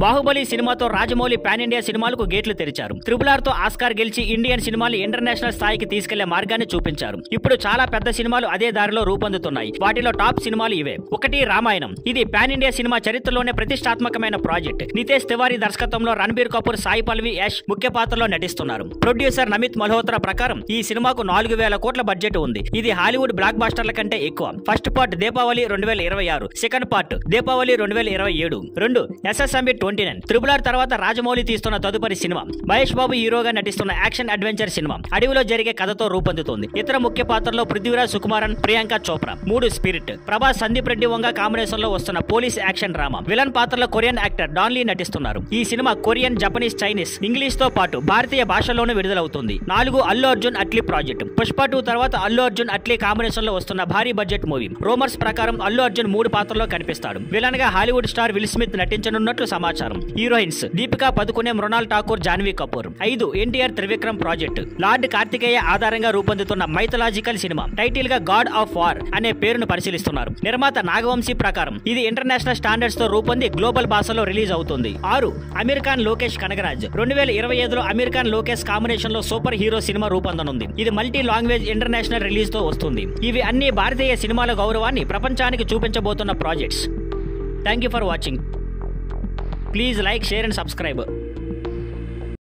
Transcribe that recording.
బాహుబలి సినిమాతో Rajamouli pan India సినిమాలకు గేట్లు తెరిచారు. RRR తో ఆస్కార్ గెలిచి ఇండియన్ సినిమాలు ఇంటర్నేషనల్ స్థాయికి తీసుకెళ్లే మార్గాన్ని చూపించారు. ఇప్పుడు చాలా పెద్ద సినిమాలు అదే దారిలో రూపొందుతున్నాయి. వాటిలో టాప్ సినిమాలు ఇవే. 1 రామాయణం. ఇది పాన్ ఇండియా సినిమా చరిత్రలోనే ప్రతిష్టాత్మకమైన ప్రాజెక్ట్. నితేష్ తివారీ దర్శకత్వంలో రణబీర్ కపూర్, సాయి పల్లవి, యష్ ముఖ్య పాత్రలో నటిస్తున్నారు. ప్రొడ్యూసర్ నమిత్ మల్హోత్రా ప్రకారం ఈ సినిమాకు 4000 కోట్ల బడ్జెట్ ఉంది. ఇది హాలీవుడ్ బ్లాక్ బాస్టర్ల కంటే ఎక్కువ. First part Deepavali 2026, second part Deepavali 2027. 2 SSMB29. RRR తర్వాత రాజమౌళి తీస్తున్న తదుపరి సినిమా. మహేష్ బాబు హీరోగా నటిస్తున్న యాక్షన్ అడ్వెంచర్ సినిమా. అడవిలో జరిగే కథతో రూపొందుతుంది. ఇతర ముఖ్య పాత్రలో పృథ్వీరాజ్ సుకుమారన్, ప్రియాంక చోప్రా. 3 స్పిరిట్. ప్రభాస్, సందీప్ రెడ్డి వంగ కాంబినేషన్ లో వస్తున్న పోలీస్ యాక్షన్ డ్రామా. విలన్ పాత్రలో కొరియన్ యాక్టర్ డాన్ లీ నటిస్తున్నారు. ఈ cinema Korean, Japanese, Chinese, English తో పాటు భారతీయ భాషల్లోనూ విడుదలవుతుంది. 4 అల్లు అర్జున్ అట్లీ ప్రాజెక్ట్. పుష్ప 2 తర్వాత అల్లు అర్జున్ అట్లీ కాంబినేషన్ లో వస్తున్న భారీ బడ్జెట్ మూవీ. రూమర్స్ ప్రకారం అల్లు అర్జున్ 3 పాత్రల్లో కనిపిస్తాడు. విలన్ గా హాలీవుడ్ స్టార్ విల్ స్మిత్ నటించనున్నట్లు సమాచారం. Heroines Deepika Padukone, Mrunal Thakur, Janhvi Kapoor. 5 NTR Trivikram project. Lord Kartikeya ఆధారంగా రూపొందుతున్న మైథలాజికల్ సినిమా. టైటిల్ గా గాడ్ ఆఫ్ వార్ అనే పేరును పరిశీలిస్తున్నారు. నిర్మాత నాగవంశీ ప్రకారం ఇది ఇంటర్నేషనల్ స్టాండర్డ్స్ తో రూపొంది గ్లోబల్ భాషలో రిలీజ్ అవుతుంది. 6 అమెరికన్ లోకేష్ కనగరాజ్. 2025లో అమెరికన్ లోకేష్ కాంబినేషన్ లో సూపర్ హీరో సినిమా రూపొందనుంది. ఇది మల్టీ లాంగ్వేజ్ ఇంటర్నేషనల్ రిలీజ్ తో వస్తుంది. ఇవి అన్ని భారతీయ సినిమాల గౌరవాన్ని ప్రపంచానికి చూపించబోతున్న projects. Thank you for watching. Please like, share and subscribe.